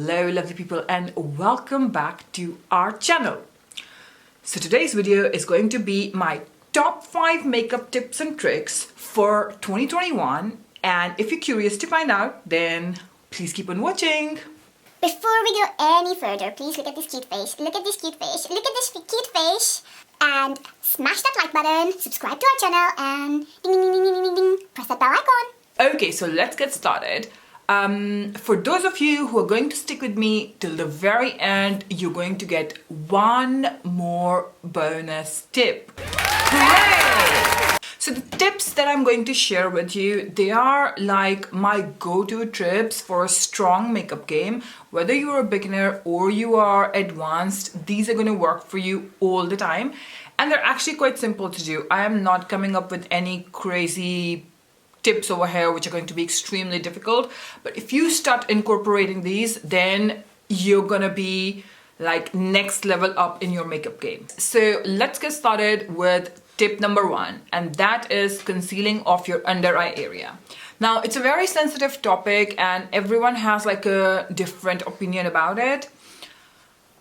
Hello lovely people and welcome back to our channel. So today's video is going to be my top 5 makeup tips and tricks for 2021, and if you're curious to find out, then please keep on watching. Before we go any further, please look at this cute face, look at this cute face, look at this cute face, and smash that like button, subscribe to our channel, and ding ding ding ding ding ding, press that bell icon. Okay, so let's get started. For those of you who are going to stick with me till the very end, you're going to get one more bonus tip. Hooray! So the tips that I'm going to share with you, they are like my go-to tips for a strong makeup game. Whether you're a beginner or you are advanced, these are going to work for you all the time. And they're actually quite simple to do. I am not coming up with any crazy tips over here which are going to be extremely difficult, but if you start incorporating these, then you're gonna be like next level up in your makeup game. So let's get started with tip number 1, and that is concealing of your under eye area. Now it's a very sensitive topic and everyone has like a different opinion about it.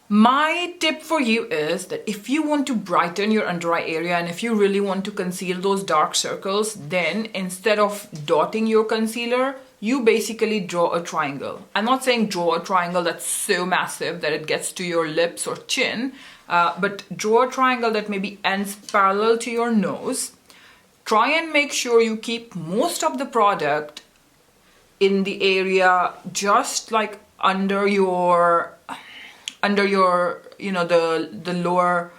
My tip for you is that if you want to brighten your under eye area and if you really want to conceal those dark circles, then instead of dotting your concealer, you basically draw a triangle. I'm not saying draw a triangle that's so massive that it gets to your lips or chin, but draw a triangle that maybe ends parallel to your nose. Try and make sure you keep most of the product in the area just like under your you know, the lower,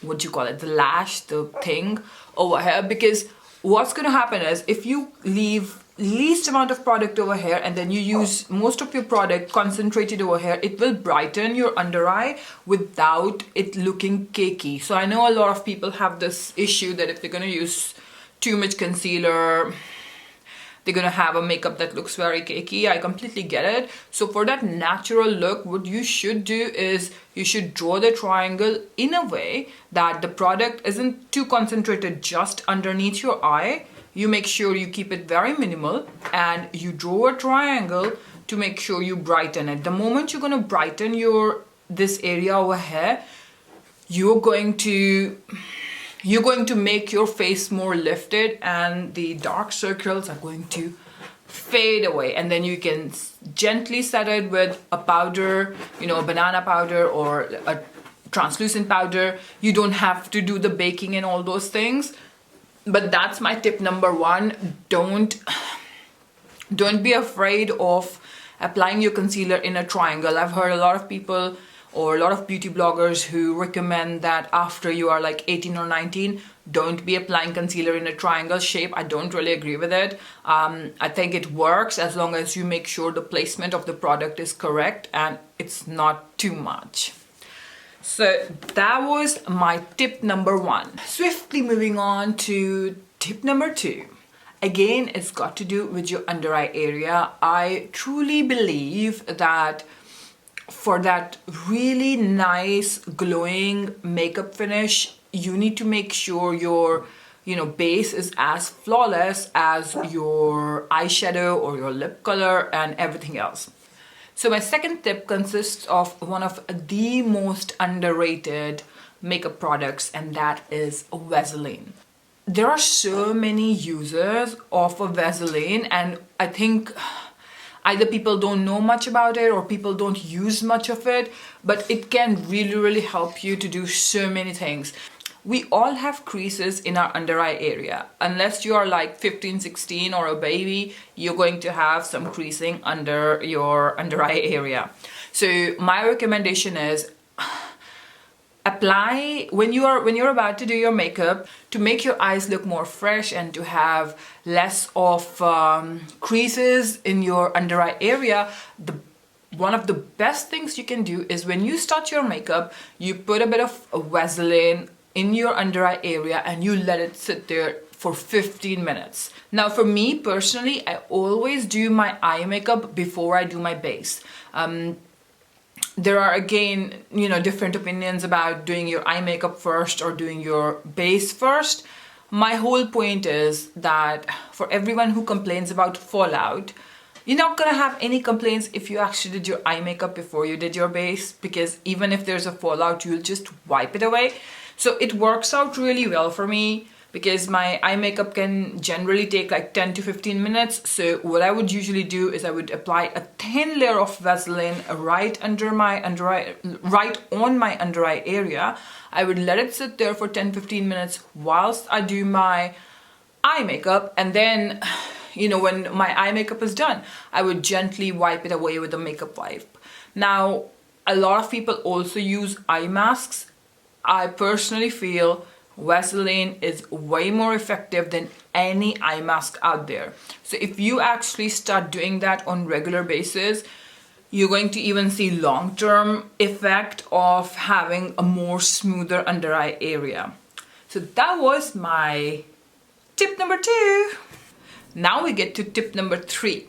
what do you call it, the lash, the thing over here, because what's going to happen is if you leave least amount of product over here and then you use most of your product concentrated over here, it will brighten your under eye without it looking cakey. So I know a lot of people have this issue that if they're going to use too much concealer, they're gonna have a makeup that looks very cakey. I completely get it. So for that natural look, what you should do is you should draw the triangle in a way that the product isn't too concentrated just underneath your eye. You make sure you keep it very minimal and you draw a triangle to make sure you brighten it. The moment you're gonna brighten this area over here, you're going to make your face more lifted and the dark circles are going to fade away, and then you can gently set it with a powder, you know, a banana powder or a translucent powder. You don't have to do the baking and all those things, but that's my tip number 1. Don't be afraid of applying your concealer in a triangle. I've heard a lot of people or a lot of beauty bloggers who recommend that after you are like 18 or 19, don't be applying concealer in a triangle shape. I don't really agree with it. I think it works as long as you make sure the placement of the product is correct and it's not too much. So that was my tip number 1. Swiftly moving on to tip number 2. Again, it's got to do with your under eye area. I truly believe that for that really nice glowing makeup finish, you need to make sure your base is as flawless as your eyeshadow or your lip color and everything else. So my second tip consists of one of the most underrated makeup products, and that is Vaseline. There are so many users of a Vaseline, and I think either people don't know much about it or people don't use much of it, but it can really help you to do so many things. We all have creases in our under eye area. Unless you are like 15, 16 or a baby, you're going to have some creasing under your under eye area. So my recommendation is apply when you're about to do your makeup, to make your eyes look more fresh and to have less of creases in your under eye area. One of the best things you can do is when you start your makeup, you put a bit of Vaseline in your under eye area and you let it sit there for 15 minutes. Now for me personally, I always do my eye makeup before I do my base. There are again, different opinions about doing your eye makeup first or doing your base first. My whole point is that for everyone who complains about fallout, You're not gonna have any complaints if you actually did your eye makeup before you did your base, because even if there's a fallout, you'll just wipe it away. So it works out really well for me, because my eye makeup can generally take like 10 to 15 minutes. So what I would usually do is I would apply a thin layer of Vaseline right under my under eye, right on my under eye area. I would let it sit there for 10-15 minutes whilst I do my eye makeup, and then, you know, when my eye makeup is done, I would gently wipe it away with a makeup wipe. Now, a lot of people also use eye masks. I personally feel Vaseline is way more effective than any eye mask out there. So if you actually start doing that on regular basis, you're going to even see long-term effect of having a more smoother under eye area. So that was my tip number 2. Now we get to tip number 3.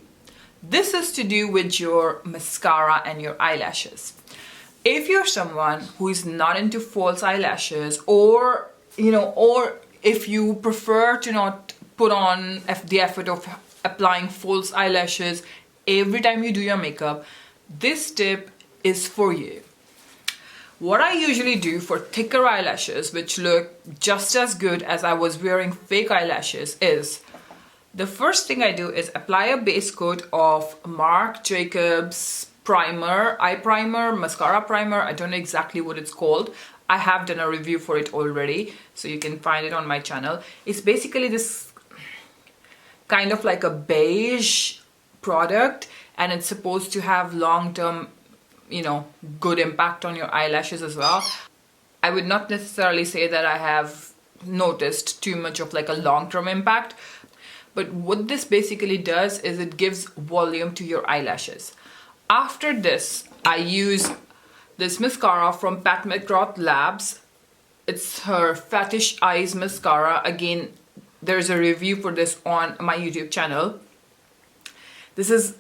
This is to do with your mascara and your eyelashes. If you're someone who is not into false eyelashes, or or if you prefer to not put on the effort of applying false eyelashes every time you do your makeup, this tip is for you. What I usually do for thicker eyelashes, which look just as good as I was wearing fake eyelashes, is the first thing I do is apply a base coat of Marc Jacobs primer, eye primer, mascara primer. I don't know exactly what it's called. I have done a review for it already, so you can find it on my channel. It's basically this kind of like a beige product, and it's supposed to have long-term, good impact on your eyelashes as well. I would not necessarily say that I have noticed too much of like a long-term impact, but what this basically does is it gives volume to your eyelashes. After this, I use this mascara from Pat McGrath Labs. It's her Fattish Eyes mascara. Again, there's a review for this on my YouTube channel. This is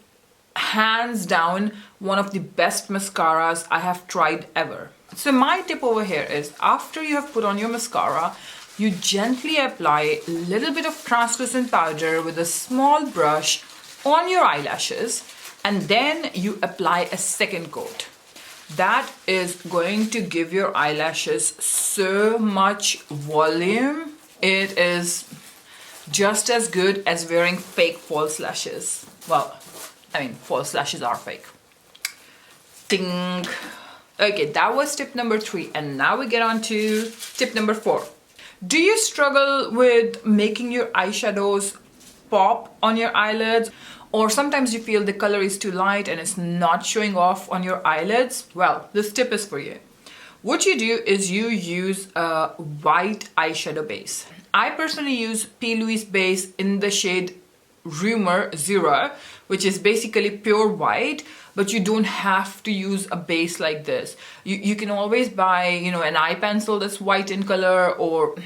hands down one of the best mascaras I have tried ever. So my tip over here is, after you have put on your mascara, you gently apply a little bit of translucent powder with a small brush on your eyelashes, and then you apply a second coat. That is going to give your eyelashes so much volume. It is just as good as wearing fake false lashes. Well, I mean, false lashes are fake. Ding. Okay, that was tip number 3, and now we get on to tip number 4. Do you struggle with making your eyeshadows pop on your eyelids? Or sometimes you feel the color is too light and it's not showing off on your eyelids? Well, this tip is for you. What you do is you use a white eyeshadow base. I personally use P. Louise base in the shade Rumor 0, which is basically pure white, but you don't have to use a base like this. You can always buy, an eye pencil that's white in color, or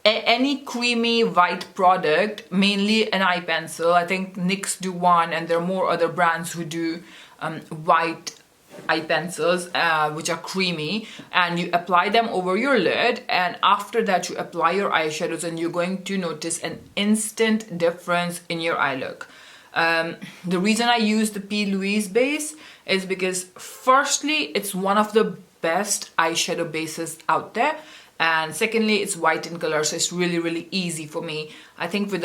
any creamy white product, mainly an eye pencil. I think NYX do one, and there are more other brands who do white eye pencils, which are creamy, and you apply them over your lid, and after that you apply your eyeshadows, and you're going to notice an instant difference in your eye look. The reason I use the P. Louise base is because, firstly, it's one of the best eyeshadow bases out there, and secondly, it's white in color, so it's really, really easy for me. I think with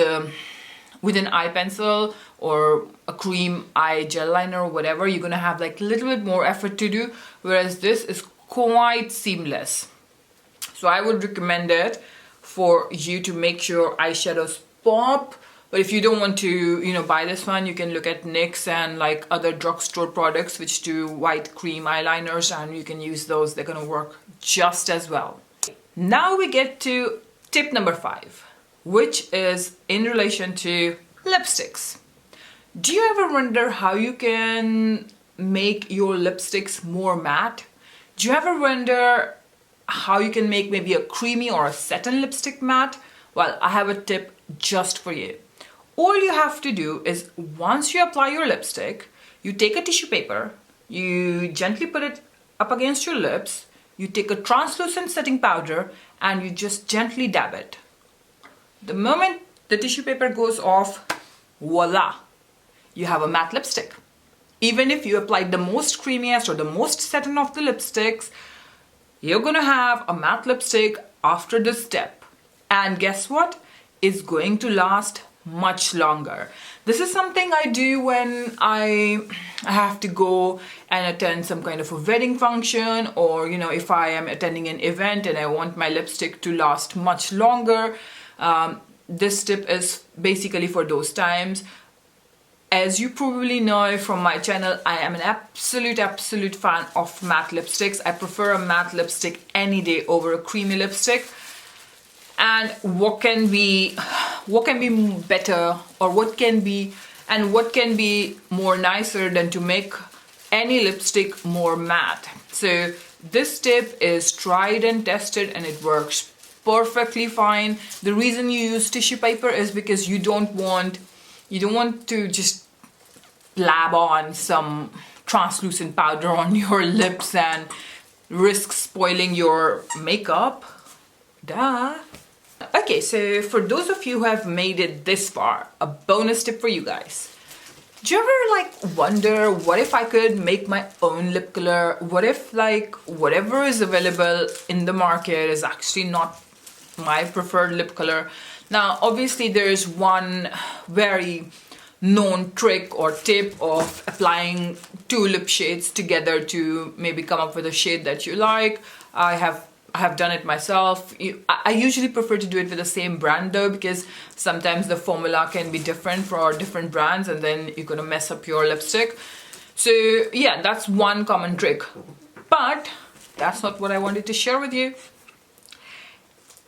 an eye pencil or a cream eye gel liner or whatever, you're gonna have like a little bit more effort to do, whereas this is quite seamless. So I would recommend it for you to make your eyeshadows pop. But if you don't want to, buy this one, you can look at NYX and like other drugstore products which do white cream eyeliners, and you can use those. They're gonna work just as well. Now we get to tip number 5, which is in relation to lipsticks. Do you ever wonder how you can make your lipsticks more matte? Do you ever wonder how you can make maybe a creamy or a satin lipstick matte? Well, I have a tip just for you. All you have to do is, once you apply your lipstick, you take a tissue paper, you gently put it up against your lips, you take a translucent setting powder, and you just gently dab it. The moment the tissue paper goes off, voila! you have a matte lipstick. Even if you applied the most creamiest or the most satin of the lipsticks, you're gonna have a matte lipstick after this step. And guess what? It's going to last much longer. This is something I do when I have to go and attend some kind of a wedding function, or you know, if I am attending an event and I want my lipstick to last much longer. This tip is basically for those times. As you probably know from my channel, I am an absolute fan of matte lipsticks. I prefer a matte lipstick any day over a creamy lipstick. And what can be better, or what can be more nicer than to make any lipstick more matte? So this tip is tried and tested and it works perfectly fine. The reason you use tissue paper is because you don't want to just blab on some translucent powder on your lips and risk spoiling your makeup. Duh. Okay, so for those of you who have made it this far, a bonus tip for you guys. Do you ever wonder, what if I could make my own lip color? What if whatever is available in the market is actually not my preferred lip color? Now obviously there is one very known trick or tip of applying 2 lip shades together to maybe come up with a shade that you like. I have done it myself. I usually prefer to do it with the same brand though, because sometimes the formula can be different for different brands and then you're gonna mess up your lipstick. So yeah, that's one common trick. But that's not what I wanted to share with you.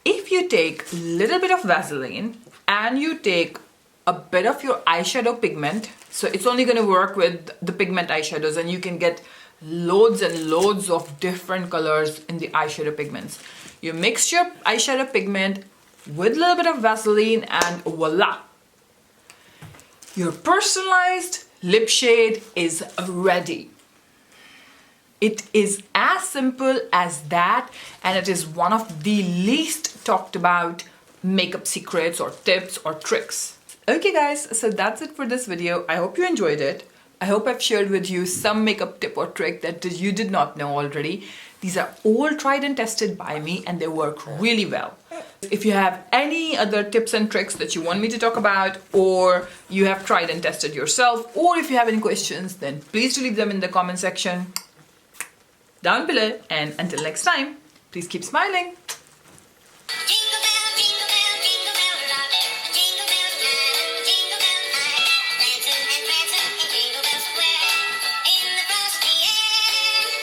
If you take a little bit of Vaseline and you take a bit of your eyeshadow pigment, so it's only gonna work with the pigment eyeshadows, and you can get loads and loads of different colors in the eyeshadow pigments. You mix your eyeshadow pigment with a little bit of Vaseline and voila! Your personalized lip shade is ready. It is as simple as that, and it is one of the least talked about makeup secrets or tips or tricks. Okay guys, so that's it for this video. I hope you enjoyed it. I hope I've shared with you some makeup tip or trick that you did not know already. These are all tried and tested by me and they work really well. If you have any other tips and tricks that you want me to talk about, or you have tried and tested yourself, or if you have any questions, then please do leave them in the comment section down below. And until next time, please keep smiling.